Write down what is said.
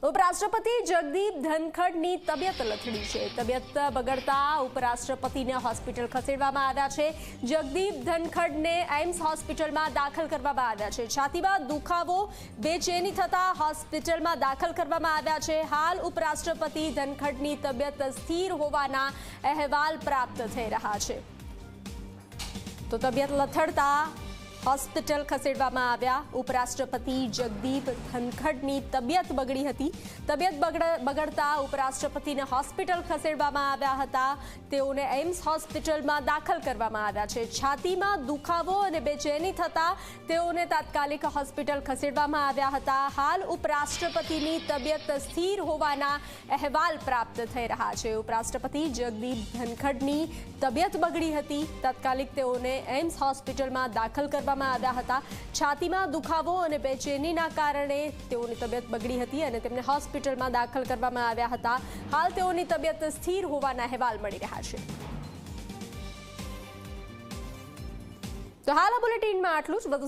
ઉપરાષ્ટ્રપતિ જગદીપ ધનખડની તબિયત લથડી છે। તબિયત બગડતા ઉપરાષ્ટ્રપતિને હોસ્પિટલ ખસેડવામાં આવ્યા છે। જગદીપ ધનખડને એમ્સ હોસ્પિટલમાં દાખલ કરવામાં આવ્યા છે। છાતીમાં દુખાવો, બેચેની થતા હોસ્પિટલમાં દાખલ કરવામાં આવ્યા છે। હાલ ઉપરાષ્ટ્રપતિ ધનખડની તબિયત સ્થિર હોવાના અહેવાલ પ્રાપ્ત થઈ રહ્યા છે। તો તબિયત લથડતા હોસ્પિટલ ખસેડવામાં આવ્યા। ઉપરાષ્ટ્રપતિ જગદીપ ધનખડની તબિયત બગડી હતી। તબિયત બગડતા ઉપરાષ્ટ્રપતિને હોસ્પિટલ ખસેડવામાં આવ્યા હતા। તેઓને એમ્સ હોસ્પિટલમાં દાખલ કરવામાં આવ્યા છે। છાતીમાં દુખાવો અને બેચેની થતા તેઓને તાત્કાલિક હોસ્પિટલ ખસેડવામાં આવ્યા હતા। હાલ ઉપરાષ્ટ્રપતિની તબિયત સ્થિર હોવાના અહેવાલ પ્રાપ્ત થઈ રહ્યા છે। ઉપરાષ્ટ્રપતિ જગદીપ ધનખડની તબિયત બગડી હતી। તાત્કાલિક તેઓને એમ્સ હોસ્પિટલમાં દાખલ કરવામાં આવ્યા હતા। છાતીમાં દુખાવો અને બેચેનીના કારણે તેઓની તબિયત બગડી હતી અને તેમને હોસ્પિટલમાં દાખલ કરવામાં આવ્યા હતા। હાલ તેઓની તબિયત સ્થિર હોવાના અહેવાલ મળી રહ્યા છે। તો હાલ આ બુલેટિનમાં આટલું જ। વધુ